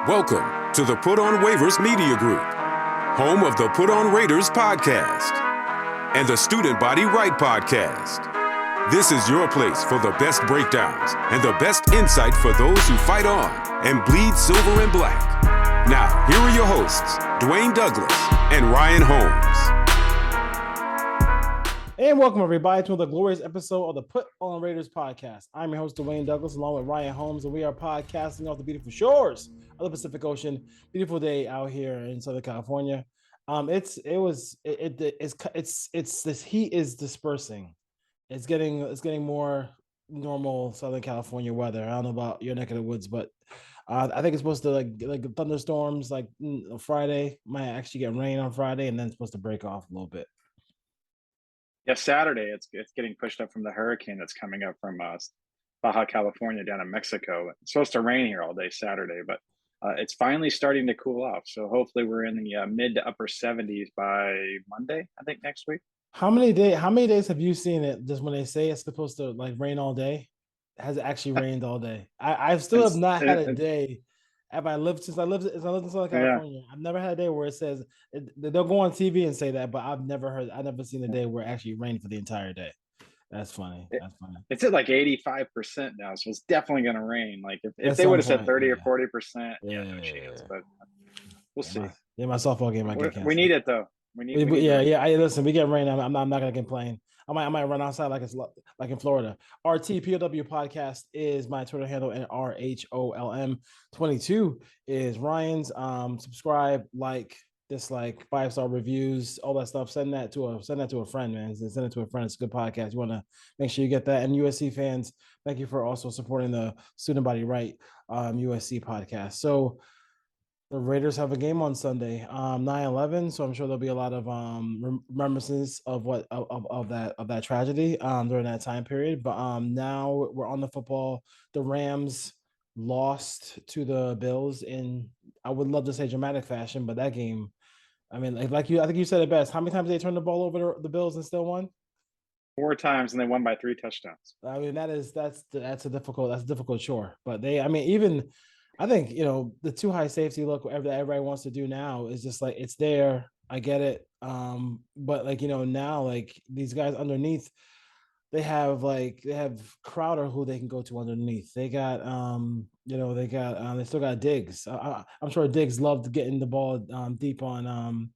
Welcome to the Put On Waivers Media Group, home of the Put On Raiders podcast and the Student Body Right podcast. This is your place for the best breakdowns and the best insight for those who fight on and bleed silver and black. Now, here are your hosts, Dwayne Douglas and Ryan Holmes. And welcome, everybody, to the glorious episode of the Put On Raiders podcast. I'm your host, Dwayne Douglas, along with Ryan Holmes, and we are podcasting off the beautiful shores of the Pacific Ocean. Beautiful day out here in Southern California. This heat is dispersing. It's getting more normal Southern California weather. I don't know about your neck of the woods, but I think it's supposed to like thunderstorms like Friday. Might actually get rain on Friday, and then it's supposed to break off a little bit. Yeah, Saturday it's getting pushed up from the hurricane that's coming up from Baja California down in Mexico. It's supposed to rain here all day Saturday, but it's finally starting to cool off. So hopefully we're in the mid to upper 70s by Monday, I think, next week. How many days have you seen it? Just when they say it's supposed to like rain all day, has it actually rained all day? I still have not had a day. Since I lived in Southern California, yeah. I've never had a day where it says they'll go on TV and say that, but I've never seen a day where it actually rained for the entire day. That's funny. It's at like 85% now, so it's definitely going to rain. Like if they would have said 30 or 40%, no chance. But we'll see. My softball game might get canceled. We need it though. Listen, we get rain. I'm not going to complain. I might run outside like it's like in Florida. RTPOW podcast is my Twitter handle, and RHOLM22 is Ryan's. Subscribe, like, dislike, 5-star reviews, all that stuff. Send that to a friend, man. Send it to a friend. It's a good podcast. You want to make sure you get that. And USC fans, thank you for also supporting the Student Body Right USC podcast. So the Raiders have a game on Sunday, 9/11. So I'm sure there'll be a lot of reminiscences of that tragedy during that time period. But now we're on the football. The Rams lost to the Bills in, I would love to say, dramatic fashion, but that game, I mean, like you, I think you said it best. How many times did they turn the ball over the Bills and still won? 4 times, and they won by 3 touchdowns. I mean, that's a difficult chore. But I think, the too high safety look, whatever that everybody wants to do now is just like, it's there. I get it. But now, like, these guys underneath, they have Crowder, who they can go to underneath. They got, they still got Diggs. I'm sure Diggs loved getting the ball deep on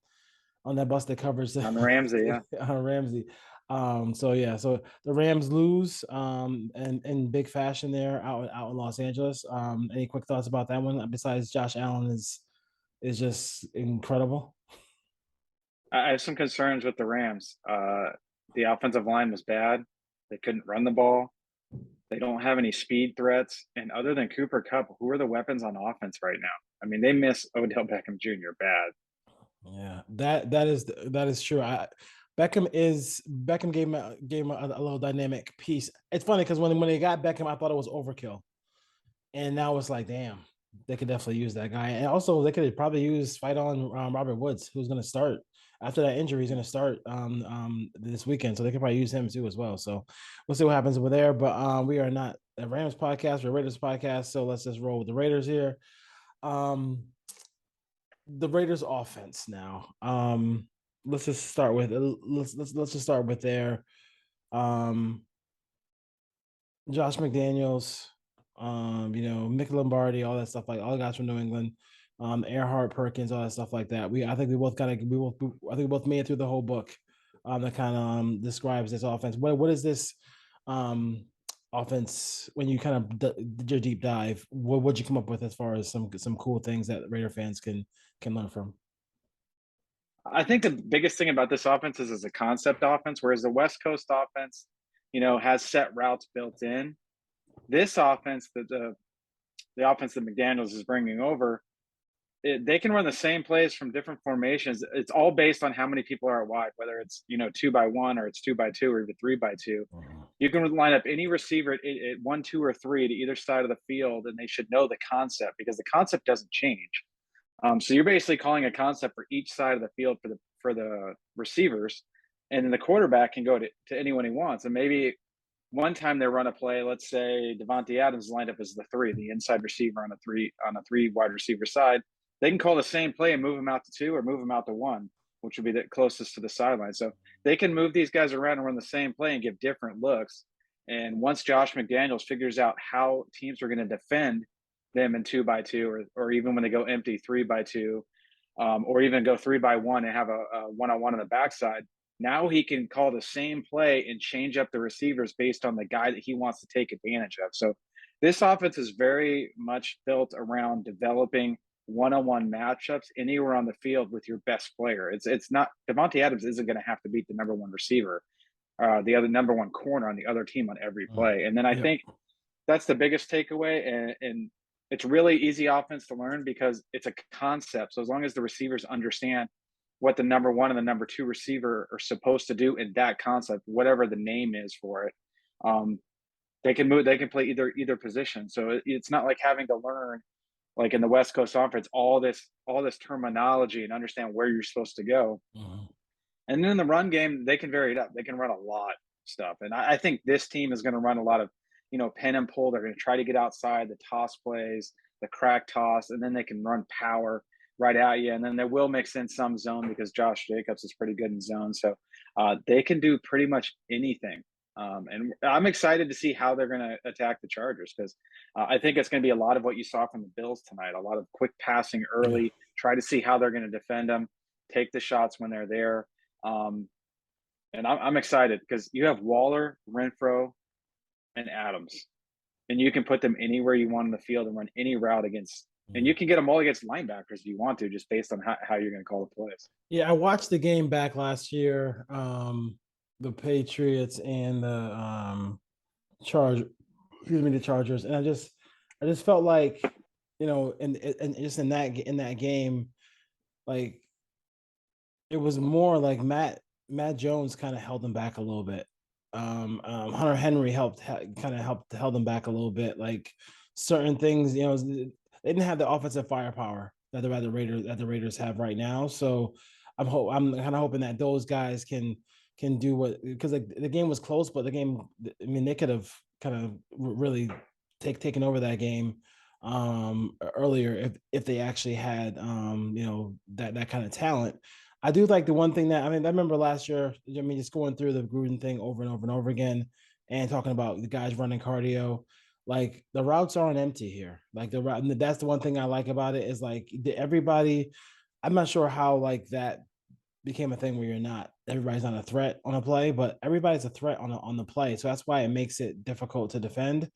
that busted coverage. On Ramsey, yeah. On Ramsey. So the Rams lose in big fashion there out in Los Angeles. Any quick thoughts about that one? Besides, Josh Allen is just incredible. I have some concerns with the Rams. The offensive line was bad. They couldn't run the ball. They don't have any speed threats. And other than Cooper Kupp, who are the weapons on offense right now? I mean, they miss Odell Beckham Jr. bad. Yeah, that is true. Beckham gave him a little dynamic piece. It's funny because when they got Beckham, I thought it was overkill, and now it's like, damn, they could definitely use that guy. And also, they could probably fight on Robert Woods, who's going to start after that injury. He's going to start this weekend, so they could probably use him too as well. So we'll see what happens over there. But we are not a Rams podcast, we're a Raiders podcast, so let's just roll with the Raiders here. The Raiders offense now. Let's just start with their Josh McDaniels, Mick Lombardi, all that stuff, like all the guys from New England, Earhart, Perkins, all that stuff like that. I think we both made it through the whole book that kind of describes this offense. What is this offense when you kind of did your deep dive? What'd you come up with as far as some cool things that Raider fans can learn from? I think the biggest thing about this offense is it's a concept offense, whereas the West Coast offense, has set routes built in. This offense, the offense that McDaniels is bringing over, they can run the same plays from different formations. It's all based on how many people are wide, whether it's 2x1 or it's 2x2 or even 3x2. You can line up any receiver at 1, 2, or 3 to either side of the field, and they should know the concept because the concept doesn't change. So you're basically calling a concept for each side of the field for the receivers, and then the quarterback can go to anyone he wants. And maybe one time they run a play, let's say Devontae Adams lined up as the 3, the inside receiver on a 3 wide receiver side. They can call the same play and move him out to 2 or move him out to 1, which would be the closest to the sideline. So they can move these guys around and run the same play and give different looks. And once Josh McDaniels figures out how teams are going to defend them in 2-by-2, or even when they go empty 3-by-2, or even go 3-by-1 and have a one-on-one on the backside, now he can call the same play and change up the receivers based on the guy that he wants to take advantage of. So this offense is very much built around developing one-on-one matchups anywhere on the field with your best player. It's not, Devontae Adams isn't going to have to beat the number 1 receiver, the other number 1 corner on the other team on every play. And then I think that's the biggest takeaway. And it's really easy offense to learn because it's a concept. So as long as the receivers understand what the number 1 and the number 2 receiver are supposed to do in that concept, whatever the name is for it, they can move. They can play either position. So it's not like having to learn, like in the West Coast Conference, all this terminology and understand where you're supposed to go. And then in the run game, they can vary it up. They can run a lot of stuff. And I think this team is going to run a lot of, pin and pull. They're going to try to get outside the toss plays, the crack toss, and then they can run power right at you. And then they will mix in some zone because Josh Jacobs is pretty good in zone. So they can do pretty much anything. And I'm excited to see how they're going to attack the Chargers because I think it's going to be a lot of what you saw from the Bills tonight, a lot of quick passing early, try to see how they're going to defend them, take the shots when they're there. And I'm excited because you have Waller, Renfro, and Adams, and you can put them anywhere you want in the field and run any route against, and you can get them all against linebackers if you want to, just based on how you're going to call the plays. Yeah, I watched the game back last year, the Patriots and the the Chargers, and I just felt like, and just in that game, like it was more like Matt Jones kind of held them back a little bit. Hunter Henry held them back a little bit. Like certain things, they didn't have the offensive firepower that the Raiders have right now. So I'm kind of hoping that those guys can do what, because the game was close, but the game, I mean, they could have kind of really taken over that game earlier if they actually had that kind of talent. I do like the one thing that, I remember last year, just going through the Gruden thing over and over and over again and talking about the guys running cardio. Like the routes aren't empty here. Like the route, that's the one thing I like about it is like everybody, I'm not sure how like that became a thing where everybody's not a threat on a play, but everybody's a threat on the play. So that's why it makes it difficult to defend.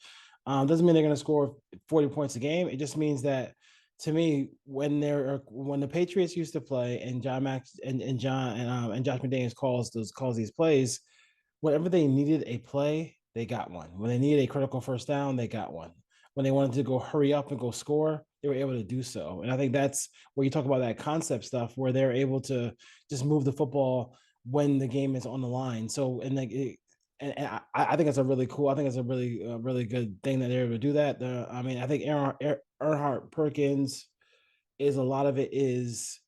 Doesn't mean they're going to score 40 points a game. It just means that, to me, when the Patriots used to play and John Max and Josh McDaniels calls these plays, whenever they needed a play, they got one. When they needed a critical first down, they got one. When they wanted to go hurry up and go score, they were able to do so. And I think that's where you talk about that concept stuff, where they're able to just move the football when the game is on the line. So, and I think it's a really cool. I think it's a really good thing that they're able to do that. I think Earnhardt Perkins is, a lot of it is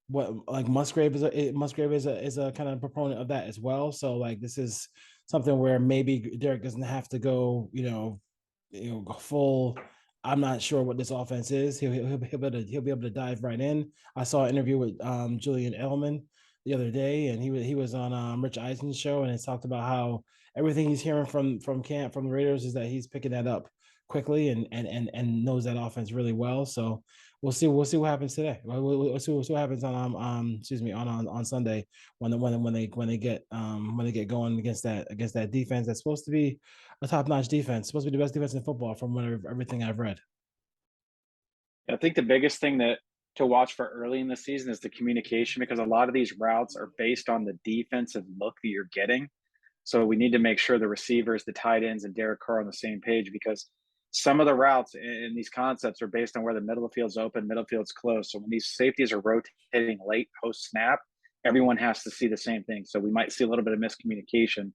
what, like Musgrave is a kind of proponent of that as well. So like this is something where maybe Derek doesn't have to go, go full. I'm not sure what this offense is. He'll be able to dive right in. I saw an interview with Julian Edelman the other day, and he was on Rich Eisen's show, and he talked about how everything he's hearing from camp, from the Raiders, is that he's picking that up quickly and knows that offense really well. So we'll see what happens today. We'll see what happens on Sunday when they get going against that defense that's supposed to be a top-notch defense, supposed to be the best defense in football from everything I've read. I think the biggest thing to watch for early in the season is the communication, because a lot of these routes are based on the defensive look that you're getting. So we need to make sure the receivers, the tight ends, and Derek Carr are on the same page, because some of the routes in these concepts are based on where the middle of the field's open, middle field's closed. So when these safeties are rotating late post snap, everyone has to see the same thing. So we might see a little bit of miscommunication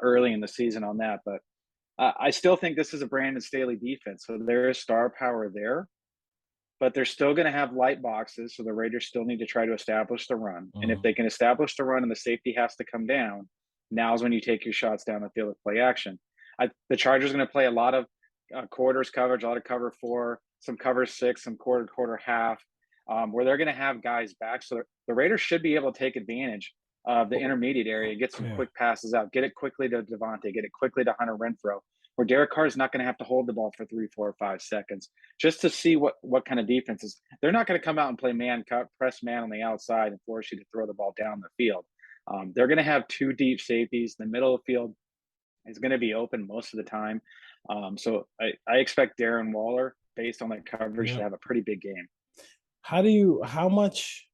early in the season on that. But I still think this is a Brandon Staley defense. So there is star power there, but they're still going to have light boxes. So the Raiders still need to try to establish the run. And if they can establish the run and the safety has to come down, now's when you take your shots down the field with play action. The Chargers are going to play a lot of quarters coverage, a lot of cover 4, some cover 6, some quarter half, where they're going to have guys back. So the Raiders should be able to take advantage of the intermediate area, get some quick passes out, get it quickly to Devontae, get it quickly to Hunter Renfrow, where Derek Carr is not going to have to hold the ball for 3, 4, 5 seconds just to see what kind of defenses. They're not going to come out and play press man on the outside and force you to throw the ball down the field. They're going to have 2 deep safeties. The middle of the field is going to be open most of the time. So I expect Darren Waller, based on that coverage, to have a pretty big game. How much?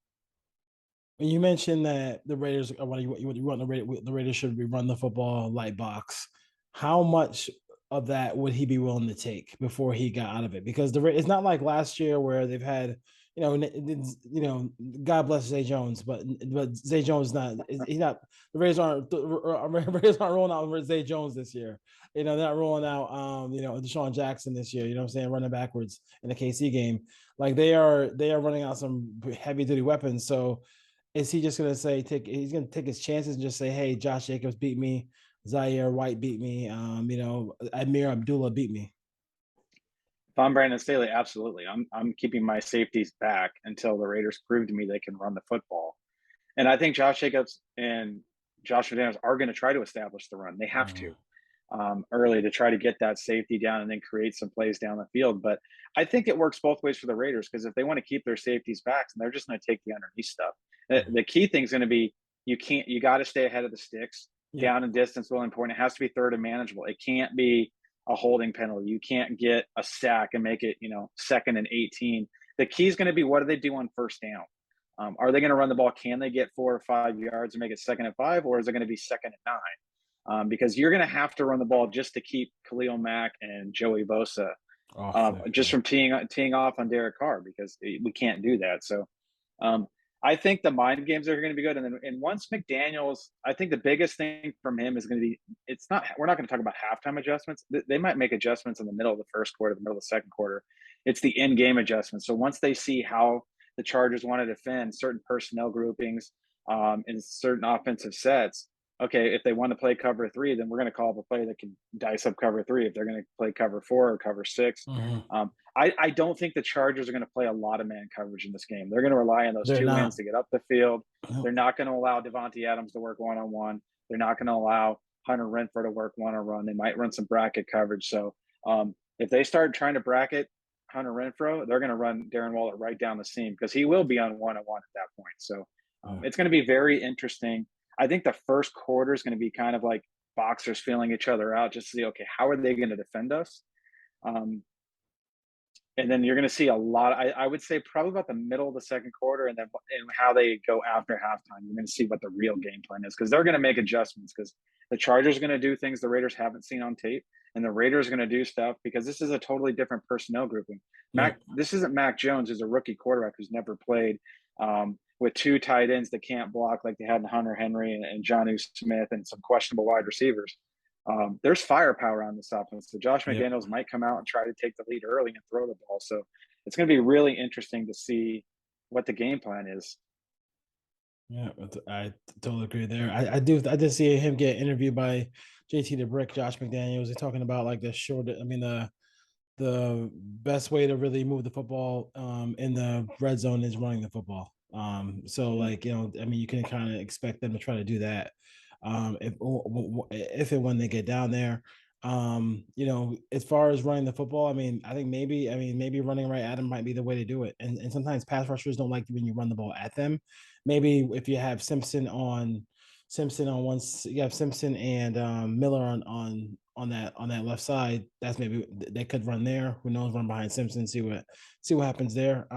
When you mentioned that the Raiders, you want the Raiders should be run the football light box. How much of that would he be willing to take before he got out of it? Because it's not like last year where they've had, God bless Zay Jones, but Zay Jones he's not. The Raiders aren't rolling out for Zay Jones this year. They're not rolling out, Deshaun Jackson this year. You know what I'm saying? Running backwards in the KC game, like they are running out some heavy duty weapons. So is he just going to he's going to take his chances and just say, hey, Josh Jacobs beat me, Zaire White beat me, Amir Abdullah beat me? If I'm Brandon Staley, absolutely. I'm keeping my safeties back until the Raiders prove to me they can run the football. And I think Josh Jacobs and Josh McDaniels are going to try to establish the run. They have to early to try to get that safety down and then create some plays down the field. But I think it works both ways for the Raiders, because if they want to keep their safeties back, they're just going to take the underneath stuff. The key thing is going to be you got to stay ahead of the sticks. Down and distance will important. It has to be third and manageable. It can't be a holding penalty. You can't get a sack and make it 2nd and 18. The key is going to be, what do they do on first down? Are they going to run the ball? Can they get 4 or 5 yards and make it 2nd and 5, or is it going to be 2nd and 9? Because you're going to have to run the ball just to keep Khalil Mack and Joey Bosa just from teeing off on Derek Carr, because we can't do that. So I think the mind games are going to be good. And once McDaniels, I think the biggest thing from him is going to be, we're not going to talk about halftime adjustments. They might make adjustments in the middle of the first quarter, the middle of the second quarter. It's the in-game adjustments. So once they see how the Chargers want to defend certain personnel groupings in certain offensive sets, okay, if they want to play cover 3, then we're going to call up a play that can dice up cover 3. If they're going to play cover 4 or cover 6, I don't think the Chargers are going to play a lot of man coverage in this game. They're going to rely on those 2 ends to get up the field. They're not going to allow Devontae Adams to work one-on-one. They're not going to allow Hunter Renfrow to work one-on-one. They might run some bracket coverage. So if they start trying to bracket Hunter Renfrow, they're going to run Darren Waller right down the seam, because he will be on one-on-one at that point. So it's going to be very interesting. I think the first quarter is going to be kind of like boxers feeling each other out, just to see, okay, how are they going to defend us? And then you're going to see a lot. I would say probably about the middle of the second quarter, and then how they go after halftime. You're going to see what the real game plan is, because they're going to make adjustments, because the Chargers are going to do things the Raiders haven't seen on tape, and the Raiders are going to do stuff because this is a totally different personnel grouping. This isn't Mac Jones, who's a rookie quarterback who's never played with 2 tight ends that can't block like they had in Hunter Henry and Jonnu Smith and some questionable wide receivers. There's firepower on this offense. So Josh McDaniels might come out and try to take the lead early and throw the ball. So it's going to be really interesting to see what the game plan is. Yeah, I totally agree there. I did see him get interviewed by JT the Brick, Josh McDaniels. They're talking about like the best way to really move the football in the red zone is running the football. So you can kind of expect them to try to do that. If and when they get down there, as far as running the football, I think maybe running right at them might be the way to do it. And sometimes pass rushers don't like when you run the ball at them. Maybe if you have Simpson on one, you have Simpson and Miller on that left side. That's maybe they could run there. Who knows? Run behind Simpson, see what happens there.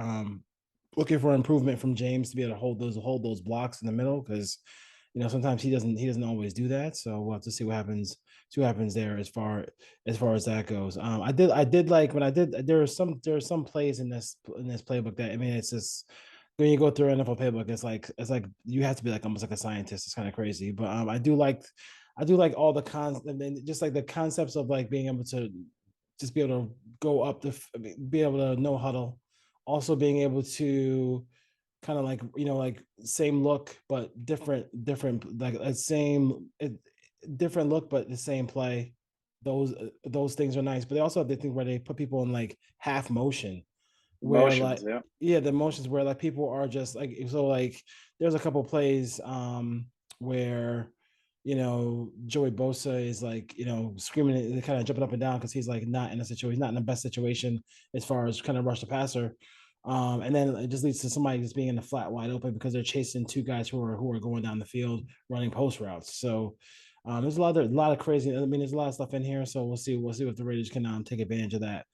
Looking for improvement from James to be able to hold those blocks in the middle, because sometimes he doesn't always do that. So we'll have to see what happens there as far as that goes. I did like when there are some plays in this playbook that it's just, when you go through an NFL playbook, it's like you have to be like almost like a scientist. It's kind of crazy, but I do like all the just like the concepts of like being able to just be able to go up be able to no huddle, also being able to kind of like same look but different, like a different look but the same play, those things are nice, but they also have the thing where they put people in like half motion, where like Motions, yeah. yeah, the motions where like people are just like so like there's a couple plays where Joey Bosa is like screaming, kind of jumping up and down because he's like not in a situation, he's not in the best situation as far as kind of rush the passer. And then it just leads to somebody just being in the flat wide open because they're chasing two guys who are going down the field running post routes. So there's a lot of crazy. I mean, there's a lot of stuff in here. So we'll see if the Raiders can take advantage of that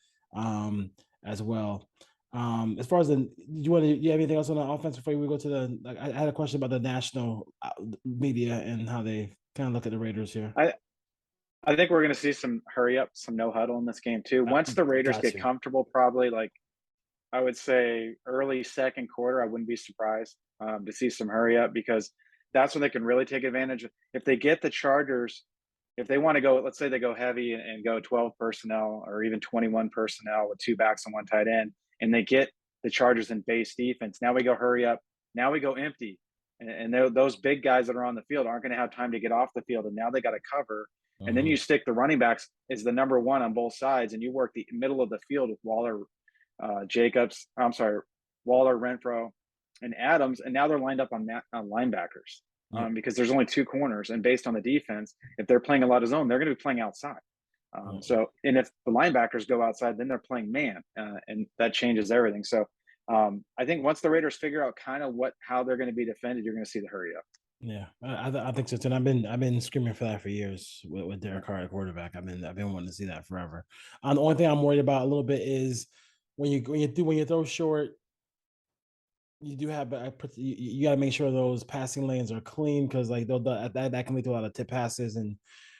as well. As far as you have anything else on the offense before we go to the? Like, I had a question about the national media and how they kind of look at the Raiders here. I think we're going to see some hurry up, some no huddle in this game too. Once the Raiders get comfortable, probably like I would say early second quarter, I wouldn't be surprised to see some hurry up because that's when they can really take advantage. If they get the Chargers, if they want to go, let's say they go heavy and go 12 personnel or even 21 personnel with two backs and one tight end, and they get the Chargers in base defense. Now we go hurry up. Now we go empty. And those big guys that are on the field aren't going to have time to get off the field. And now they got to cover. And then you stick the running backs as the number one on both sides, and you work the middle of the field with Waller, Renfro, and Adams, and now they're lined up on linebackers because there's only two corners, and based on the defense, if they're playing a lot of zone, they're going to be playing outside. And if the linebackers go outside, then they're playing man, and that changes everything. So I think once the Raiders figure out kind of how they're going to be defended, you're going to see the hurry up. Yeah, I think so too. And I've been screaming for that for years with Derek Carr at quarterback. I've been wanting to see that forever. The only thing I'm worried about a little bit is when you throw short, you do have you got to make sure those passing lanes are clean because like that can lead to a lot of tip passes, and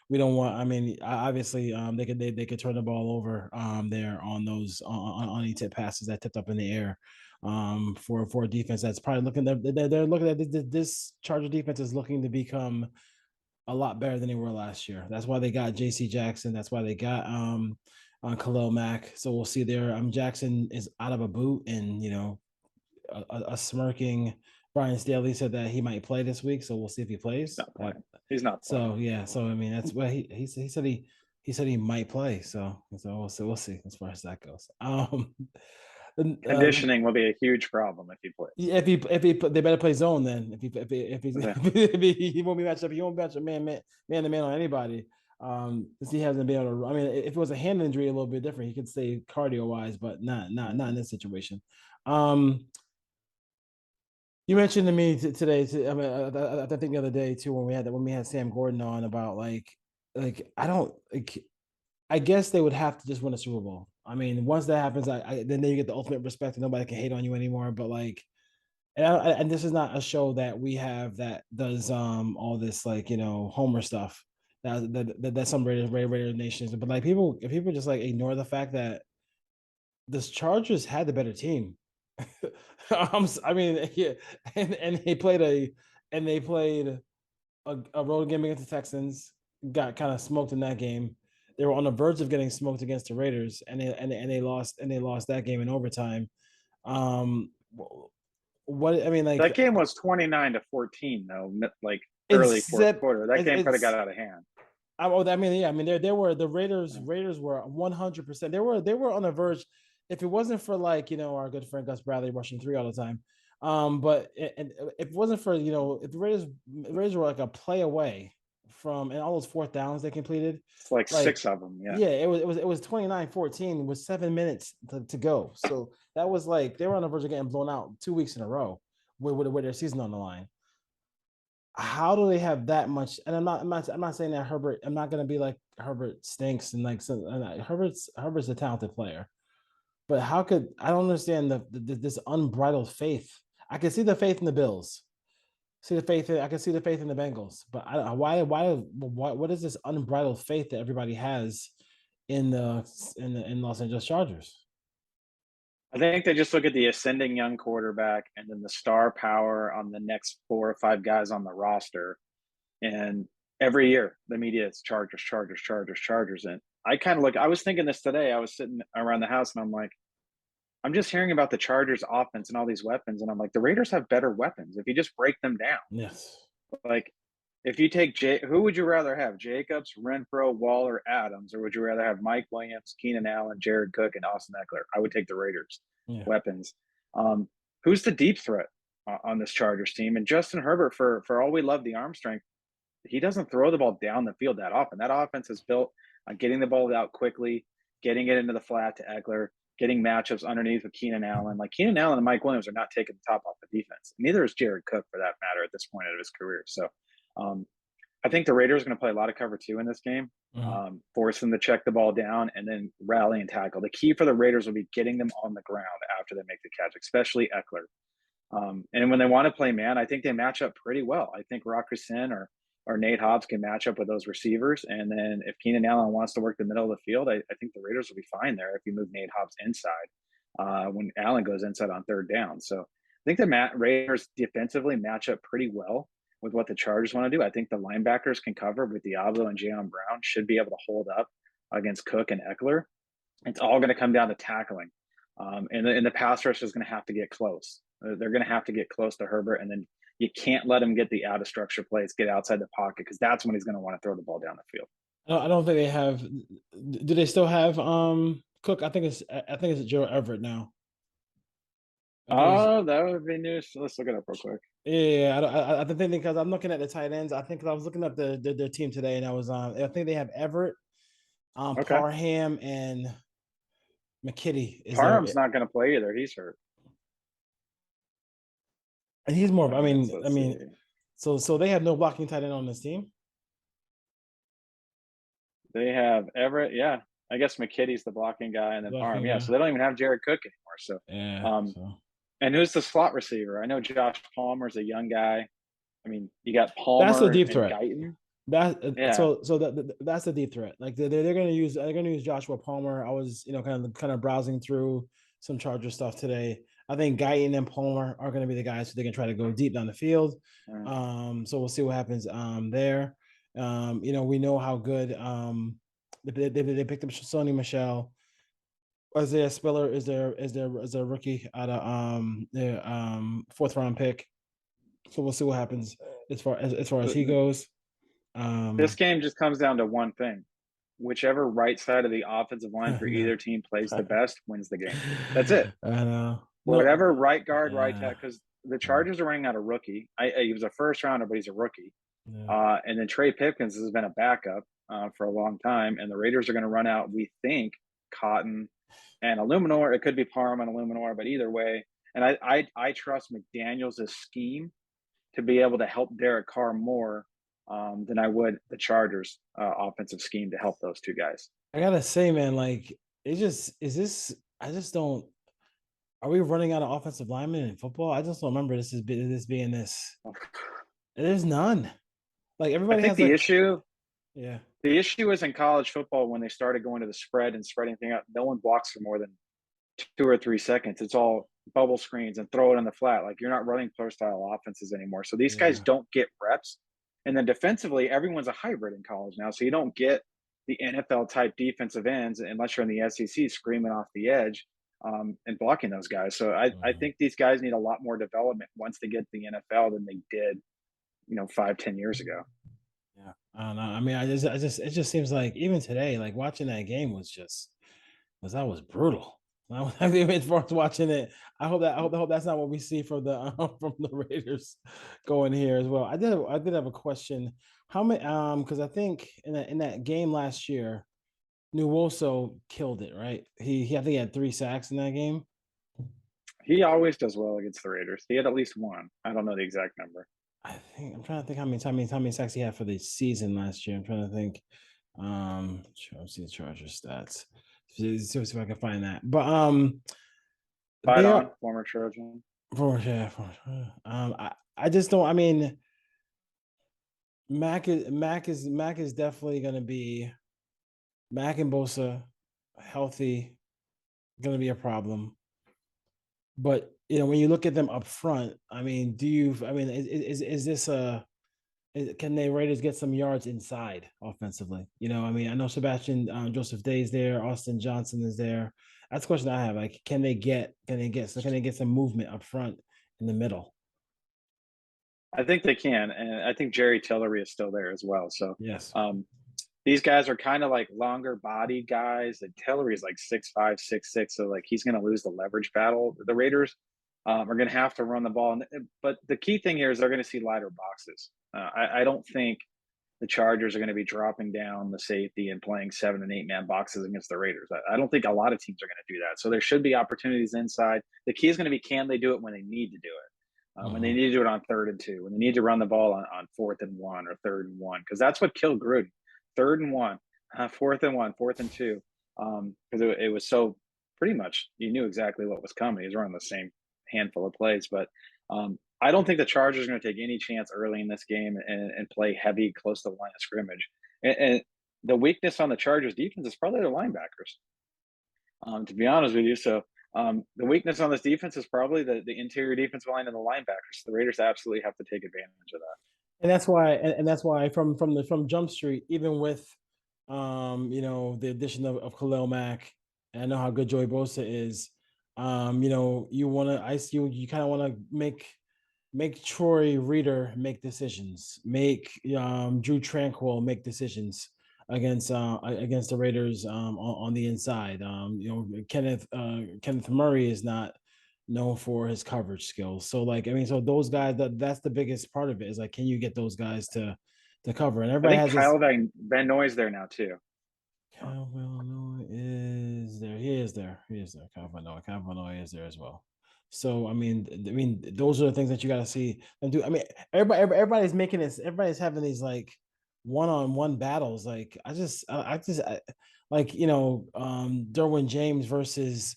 we don't want. I mean, obviously, they could turn the ball over there on those on any tip passes that tipped up in the air. For a defense that's probably they're looking at this Charger defense is looking to become a lot better than they were last year. That's why they got J.C. Jackson. That's why they got Khalil Mack. So we'll see there. Jackson is out of a boot, and a smirking Brian Staley said that he might play this week. So we'll see if he plays. He's not playing. So yeah. So I mean, that's what he said he might play. So we'll see as far as that goes. Conditioning will be a huge problem if he plays. If he they better play zone then. He won't be matched up. He won't match a man to man on anybody. Since he hasn't been able to. I mean, if it was a hand injury, a little bit different. He could stay cardio wise, but not in this situation. You mentioned to me today. I think the other day too when we had Sam Gordon on about like I don't like. I guess they would have to just win a Super Bowl. I mean, once that happens, then you get the ultimate respect, and nobody can hate on you anymore. But like, and this is not a show that we have that does all this like Homer stuff that some Raider nations. But like if people just like ignore the fact that this Chargers had the better team. I mean, yeah, and they played a road game against the Texans, got kind of smoked in that game. They were on the verge of getting smoked against the Raiders, and they lost that game in overtime. What I mean, like that game was 29-14 though, like early fourth quarter. That game could have got out of hand. I mean, yeah, I mean, there were the Raiders were 100%. They were on the verge. If it wasn't for like our good friend Gus Bradley rushing 3 all the time, but if it wasn't for if the Raiders were like a play away from and all those fourth downs they completed, it's like 6 of them. Yeah, it was 29-14 with 7 minutes to go. So that was like they were on the verge of getting blown out 2 weeks in a row with their season on the line. How do they have that much? And I'm not saying that Herbert. I'm not going to be like Herbert stinks and like Herbert's a talented player. But how could I don't understand this unbridled faith? I can see the faith in the Bills, I can see the faith in the Bengals, but why what is this unbridled faith that everybody has in Los Angeles Chargers? I think they just look at the ascending young quarterback and then the star power on the next 4 or 5 guys on the roster, and every year the media is Chargers. And I was thinking this today. I was sitting around the house and I'm like, I'm just hearing about the Chargers offense and all these weapons. And I'm like, the Raiders have better weapons if you just break them down. Yes. Like If you take who would you rather have? Jacobs, Renfro, Waller, Adams, or would you rather have Mike Williams, Keenan Allen, Jared Cook, and Austin Eckler? I would take the Raiders Yeah. weapons. Who's the deep threat on this Chargers team? And Justin Herbert, for all we love the arm strength, he doesn't throw the ball down the field that often. That offense is built on getting the ball out quickly, getting it into the flat to Eckler, getting matchups underneath with Keenan Allen. Like Keenan Allen and Mike Williams are not taking the top off the defense. Neither is Jared Cook for that matter at this point of his career. So I think the Raiders are going to play a lot of cover two in this game, force them to check the ball down and then rally and tackle. The key for the Raiders will be getting them on the ground after they make the catch, especially Eckler. And when they want to play man, I think they match up pretty well. I think Rock Sin or Nate Hobbs can match up with those receivers. And then if Keenan Allen wants to work the middle of the field, I think the Raiders will be fine there if you move Nate Hobbs inside when Allen goes inside on third down. So I think the Raiders defensively match up pretty well with what the Chargers want to do. I think the linebackers can cover with Diablo and Jayon Brown, should be able to hold up against Cook and Eckler. It's all going to come down to tackling. And the pass rush is going to have to get close. They're going to have to get close to Herbert, and then you can't let him get the out of structure plays, get outside the pocket, because that's when he's going to want to throw the ball down the field. I don't think they have. Do they still have Cook? I think it's Joe Everett now. Oh, that would be news. Let's look it up real quick. Yeah, I think because I'm looking at the tight ends. I think I was looking up the team today, and I was I think they have Everett, Okay. Parham, and McKitty. Parham's not going to play either. He's hurt. And he's more. Let's so they have no blocking tight end on this team. They have Everett. Yeah, I guess McKitty's the blocking guy, and then Parham. Yeah, so they don't even have Jared Cook anymore. So yeah. And who's the slot receiver? I know Josh Palmer's a young guy. I mean, you got Palmer. That's the deep threat. Guyton. That's the deep threat. Like they're going to use Joshua Palmer. I was kind of browsing through some Charger stuff today. I think Guyton and Palmer are going to be the guys who they can try to go deep down the field. So we'll see what happens there. We know how good they picked up Sony Michel. Isaiah Spiller is their rookie out of their fourth round pick. So we'll see what happens as far as he goes. This game just comes down to one thing. Whichever right side of the offensive line for either team plays the best wins the game. That's it. I know. Whatever right guard, right tackle, because the Chargers are running out a rookie. He was a first rounder, but he's a rookie. And then Trey Pipkins has been a backup for a long time. And the Raiders are going to run out, we think, Cotton and Illuminor. It could be Parham and Illuminor, but either way. And I trust McDaniels' scheme to be able to help Derek Carr more than I would the Chargers' offensive scheme to help those two guys. I gotta say, man, like are we running out of offensive linemen in football? I just don't remember this being this. There's none. Like everybody has the issue. Yeah. The issue is in college football when they started going to the spread and spreading things out, no one blocks for more than 2 or 3 seconds. It's all bubble screens and throw it in the flat. Like you're not running pro style offenses anymore. So these guys don't get reps. And then defensively, everyone's a hybrid in college now. So you don't get the NFL type defensive ends unless you're in the SEC screaming off the edge and blocking those guys. So I think these guys need a lot more development once they get to the NFL than they did, 5-10 years ago. Yeah. I don't know. I mean, it just seems like even today, like watching that game was brutal. As far as watching it, I hope that's not what we see from the Raiders going here as well. I did have a question. How many? Because I think in that game last year, Nwosu killed it, right? I think he had 3 sacks in that game. He always does well against the Raiders. He had at least one. I don't know the exact number. I'm trying to think how many sacks he had for the season last year. I'm trying to think. Let's see the Chargers stats. See if I can find that. But former Trojan. I just don't. I mean, Mac is definitely going to be Mac and Bosa healthy, going to be a problem. But when you look at them up front, I mean, is this can the Raiders get some yards inside offensively? I mean, I know Sebastian Joseph Day is there, Austin Johnson is there. That's the question I have. Like, can they get some movement up front in the middle? I think they can, and I think Jerry Tillery is still there as well. So Yes. um, these guys are kind of like longer bodied guys. Like Tillery is like 6'5", 6'6", so like he's going to lose the leverage battle. The Raiders are going to have to run the ball, but the key thing here is they're going to see lighter boxes. I don't think the Chargers are going to be dropping down the safety and playing 7 and 8 man boxes against the Raiders. I don't think a lot of teams are going to do that. So there should be opportunities inside. The key is going to be, can they do it when they need to do it? When they need to do it on 3rd and 2, when they need to run the ball on 4th and 1 or 3rd and 1, because that's what killed Gruden. 3rd and 1, 4th and 1, 4th and 2, because it was so pretty much you knew exactly what was coming. He was running the same handful of plays, but I don't think the Chargers are going to take any chance early in this game and play heavy close to the line of scrimmage. And the weakness on the Chargers defense is probably their linebackers, to be honest with you. So the weakness on this defense is probably the interior defensive line and the linebackers. The Raiders absolutely have to take advantage of that. And that's why from Jump Street, even with the addition of Khalil Mack, and I know how good Joey Bosa is, you want to you kind of want to make Troy Reader make decisions, make Drew Tranquil make decisions against the Raiders on the inside. Kenneth Murray is not known for his coverage skills. So so those guys, that's the biggest part of it, is like, can you get those guys to cover? And I everybody think has this. Kyle Van Noy's there now too. Kyle Van Noy is there. He is there. He is there. Kyle Van Noy. Kyle Van Noy is there as well. So those are the things that you got to see them do. I mean, everybody's making this. Everybody's having these like one-on-one battles. Like Derwin James versus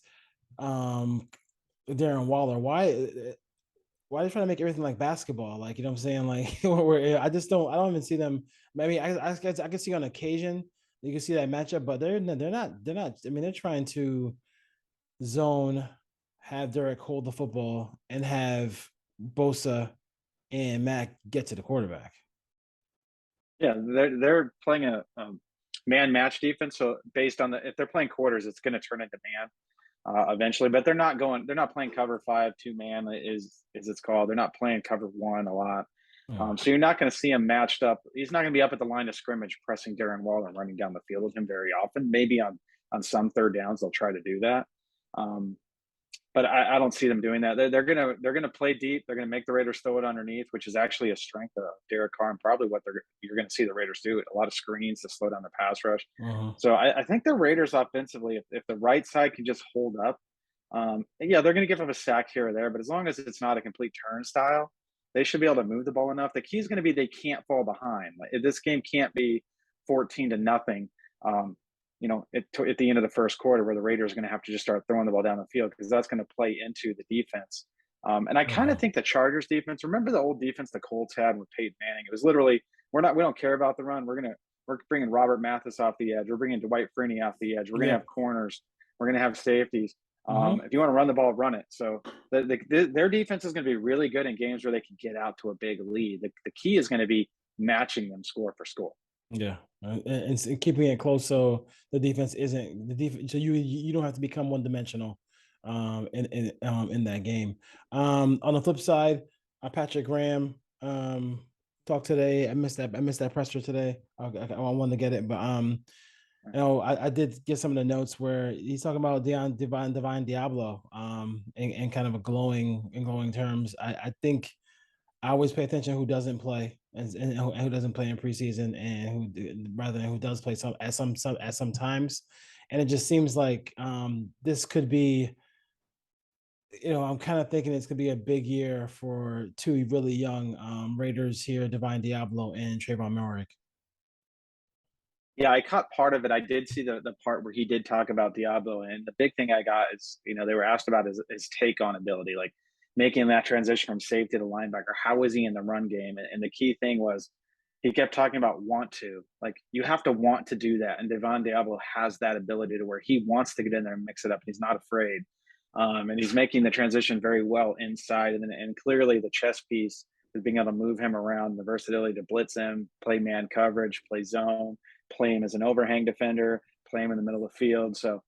Darren Waller. Why are they trying to make everything like basketball? Like, you know what I'm saying? Like, I don't even see them. I mean, I can see on occasion you can see that matchup, but they're not. I mean, they're trying to zone, have Derek hold the football, and have Bosa and Mac get to the quarterback. Yeah, they're playing a man match defense. So based on if they're playing quarters, it's going to turn into man eventually. But they're not playing cover 5 2-man is it's called. They're not playing cover 1 a lot. So you're not going to see him matched up. He's not going to be up at the line of scrimmage pressing Darren Waller and running down the field with him very often. Maybe on some 3rd downs they'll try to do that. But I don't see them doing that. They're gonna play deep. They're gonna make the Raiders throw it underneath, which is actually a strength of Derek Carr and probably what you're gonna see the Raiders do. A lot of screens to slow down the pass rush. So I think the Raiders offensively, if the right side can just hold up, they're gonna give up a sack here or there, but as long as it's not a complete turnstile, they should be able to move the ball enough. The key is going to be they can't fall behind. Like, this game can't be 14-0. At the end of the first quarter, where the Raiders are going to have to just start throwing the ball down the field, because that's going to play into the defense. And I kind of think the Chargers defense. Remember the old defense the Colts had with Peyton Manning? It was literally we don't care about the run. We're bringing Robert Mathis off the edge. We're bringing Dwight Freeney off the edge. We're going to have corners. We're going to have safeties. If you want to run the ball, run it. So their defense is going to be really good in games where they can get out to a big lead. The key is going to be matching them score for score. Yeah, and keeping it close so the defense isn't the defense. So you don't have to become one dimensional in that game. On the flip side, Patrick Graham talked today. I missed that presser today. I wanted to get it, but I did get some of the notes where he's talking about Divine Diablo in kind of a glowing terms. I think I always pay attention who doesn't play and who doesn't play in preseason, and who does play at some times. And it just seems like this could be, I'm kind of thinking it's gonna be a big year for 2 really young Raiders here, Divine Diablo and Trayvon Merrick. Yeah, I caught part of it. I did see the part where he did talk about Diablo, and the big thing I got is, they were asked about his take on ability, like making that transition from safety to linebacker. How is he in the run game? And the key thing was he kept talking about want to. Like, you have to want to do that, and Devon Diablo has that ability to where he wants to get in there and mix it up. He's not afraid, and he's making the transition very well inside. And clearly the chess piece is being able to move him around, the versatility to blitz him, play man coverage, play zone, play him as an overhang defender, play him in the middle of the field. So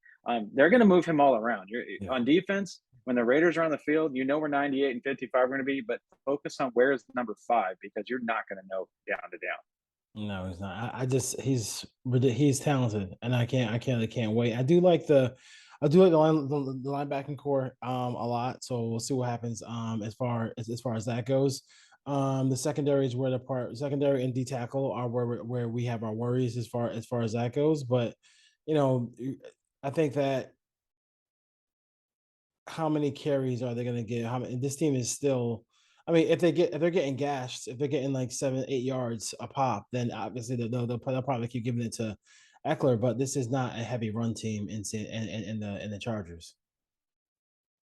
they're going to move him all around. On defense, when the Raiders are on the field, you know where 98 and 55 are going to be, but focus on where is number 5 because you're not going to know down to down. No, he's not. He's talented, and I can't wait. I do like the linebacking core a lot. So we'll see what happens as far as that goes. The secondary is where secondary and D tackle are where we have our worries as far as that goes. But you know, I think that how many carries are they going to get? How many? This team is still. I mean, if they're getting gashed, if they're getting like 7-8 yards a pop, then obviously they'll probably keep giving it to Eckler. But this is not a heavy run team in the Chargers.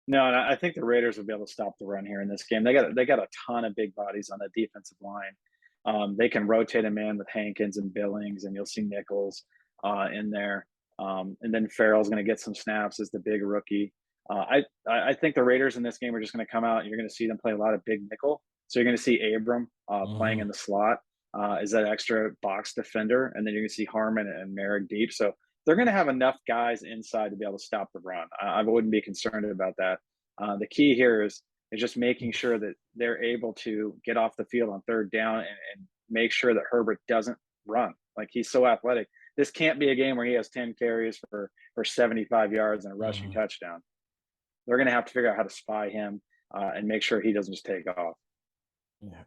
No, and I think the Raiders will be able to stop the run here in this game. They got a ton of big bodies on the defensive line. They can rotate a man with Hankins and Billings, and you'll see Nichols in there. And then Farrell's going to get some snaps as the big rookie. I think the Raiders in this game are just going to come out and you're going to see them play a lot of big nickel. So you're going to see Abram playing in the slot as that extra box defender, and then you're going to see Harmon and Merrick deep. So they're going to have enough guys inside to be able to stop the run. I wouldn't be concerned about that. The key here is just making sure that they're able to get off the field on third down and make sure that Herbert doesn't run. Like, he's so athletic. This can't be a game where he has 10 carries for 75 yards and a rushing touchdown. They're going to have to figure out how to spy him and make sure he doesn't just take off. Yeah.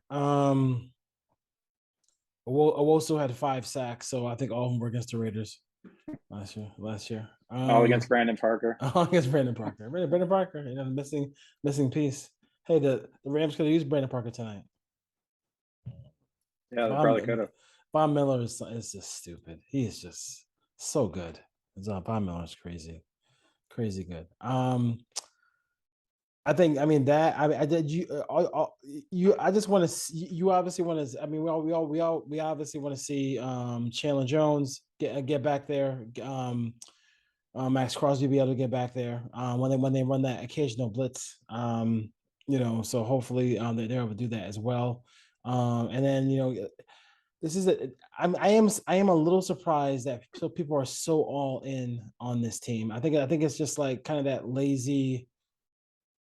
Owosu had 5 sacks, so I think all of them were against the Raiders last year. Against Brandon Parker. Against Brandon Parker. Brandon Parker, missing piece. Hey, the Rams could have used Brandon Parker tonight. Yeah, they probably could have. Von Miller is just stupid. He is just so good. Von Miller is crazy good. I just want to. You obviously want to. I mean, we obviously want to see Chandler Jones get back there. Max Crosby be able to get back there when they run that occasional blitz. So hopefully they're able to do that as well. And then this is I am a little surprised that people are so all in on this team. I think it's just like kind of that lazy.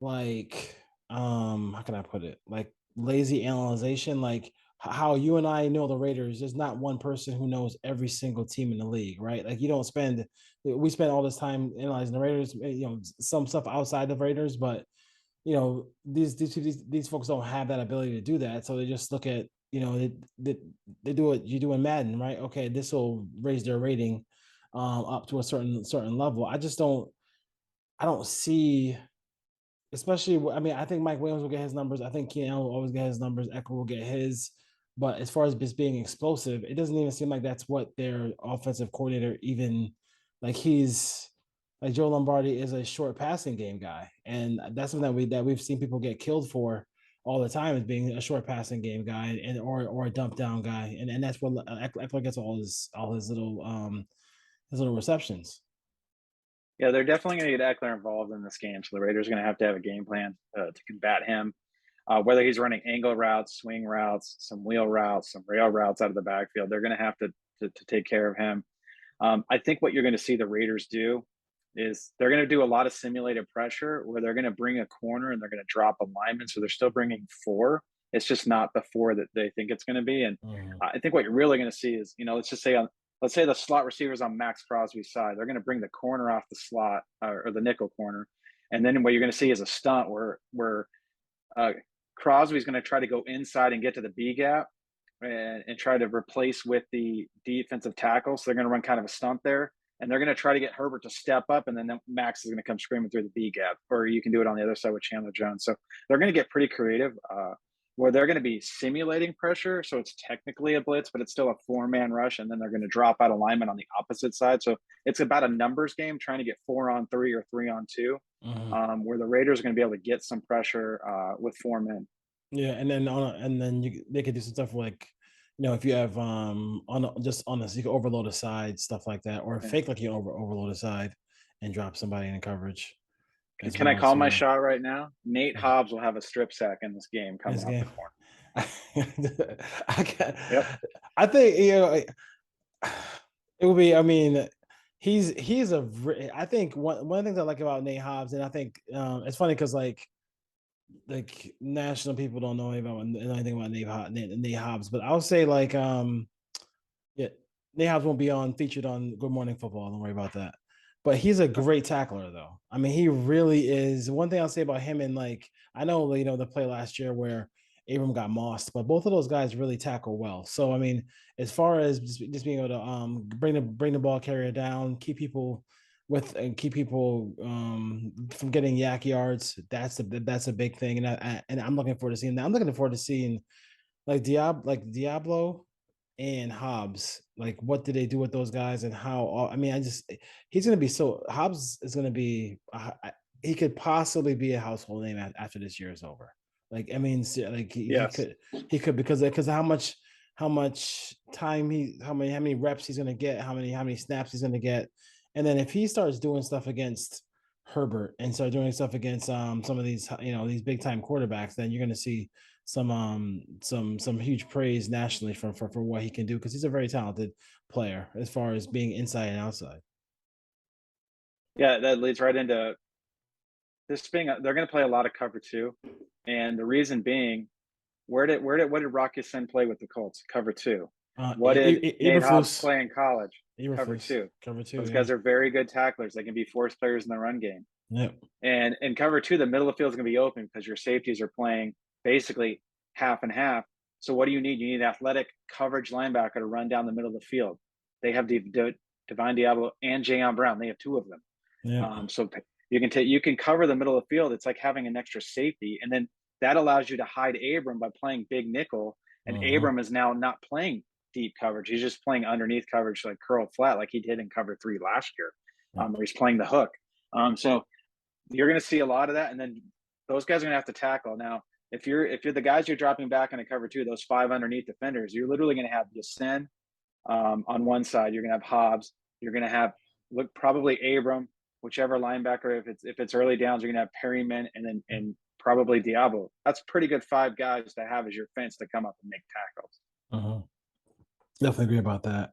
Like, how can I put it? Like lazy analyzation, like how you and I know the Raiders. There's not one person who knows every single team in the league, right? Like we spend all this time analyzing the Raiders, some stuff outside the Raiders, but these folks don't have that ability to do that. So they just look at, they do what you do in Madden, right? Okay, this will raise their rating up to a certain level. I don't see. Especially, I mean, I think Mike Williams will get his numbers. I think Keenan will always get his numbers. Eckler will get his. But as far as just being explosive, it doesn't even seem like that's what their offensive coordinator even like. He's like Joe Lombardi is a short passing game guy, and that's something that we've seen people get killed for all the time, is being a short passing game guy or a dump down guy, and that's what Eckler gets all his little receptions. Yeah, they're definitely going to get Eckler involved in this game. So the Raiders are going to have a game plan to combat him. Whether he's running angle routes, swing routes, some wheel routes, some rail routes out of the backfield, they're going to have to take care of him. I think what you're going to see the Raiders do is they're going to do a lot of simulated pressure where they're going to bring a corner and they're going to drop a lineman. So they're still bringing 4. It's just not the 4 that they think it's going to be. And I think what you're really going to see is, let's say the slot receiver's on Max Crosby's side. They're going to bring the corner off the slot or the nickel corner. And then what you're going to see is a stunt where Crosby's going to try to go inside and get to the B gap and try to replace with the defensive tackle. So they're going to run kind of a stunt there. And they're going to try to get Herbert to step up, and then Max is going to come screaming through the B gap. Or you can do it on the other side with Chandler Jones. So they're going to get pretty creative. Where they're going to be simulating pressure. So it's technically a blitz, but it's still a 4-man rush. And then they're going to drop out alignment on the opposite side. So it's about a numbers game, trying to get 4-on-3 or 3-on-2, where the Raiders are going to be able to get some pressure with 4 men. Yeah. And then they could do some stuff like, if you have you can overload a side, stuff like that, or fake like you overload a side and drop somebody in coverage. Can I call my shot right now? Nate Hobbs will have a strip sack in this game coming off the corner. I think it will be. I mean, I think one of the things I like about Nate Hobbs, and I think it's funny because like national people don't know anything about Nate Hobbs, but I'll say like yeah, Nate Hobbs won't be featured on Good Morning Football. Don't worry about that. But he's a great tackler, though. I mean, he really is. One thing I'll say about him, and like I know, the play last year where Abram got mossed, but both of those guys really tackle well. So I mean, as far as just being able to bring the ball carrier down, keep people from getting yak yards, that's a big thing. And I'm looking forward to seeing that. I'm looking forward to seeing like Diablo and Hobbs. Like, what did they do with those guys, and how? I mean, he's going to be Hobbs is going to be. He could possibly be a household name after this year is over. Like, I mean, like Yes. he could because how much time how many reps he's going to get, how many snaps he's going to get, and then if he starts doing stuff against Herbert and start doing stuff against some of these these big time quarterbacks, then you're going to see some huge praise nationally for what he can do, because he's a very talented player as far as being inside and outside. Yeah, that leads right into this being. They're going to play a lot of cover 2, and the reason being, what did Rock Ya-Sin play with the Colts? Cover 2. What did Nate Hobbs play in college? Cover 2. Those guys are very good tacklers. They can be force players in the run game. Yep. And in cover 2, the middle of the field is going to be open because your safeties are playing basically half and half. So what do you need? You need an athletic coverage linebacker to run down the middle of the field. They have Divine Diablo and Jayon Brown. They have 2 of them. Yeah. So you can cover the middle of the field. It's like having an extra safety, and then that allows you to hide Abram by playing big nickel. And Abram is now not playing deep coverage. He's just playing underneath coverage, like curl flat, like he did in cover 3 last year, where he's playing the hook. So you're going to see a lot of that, and then those guys are going to have to tackle. Now, if you're the guys you're dropping back into cover 2, those 5 underneath defenders, you're literally going to have Ya-Sin on one side. You're going to have Hobbs. You're going to have probably Abram, whichever linebacker. If it's early downs, you're going to have Perryman and probably Diablo. That's pretty good 5 guys to have as your fence to come up and make tackles. Definitely agree about that.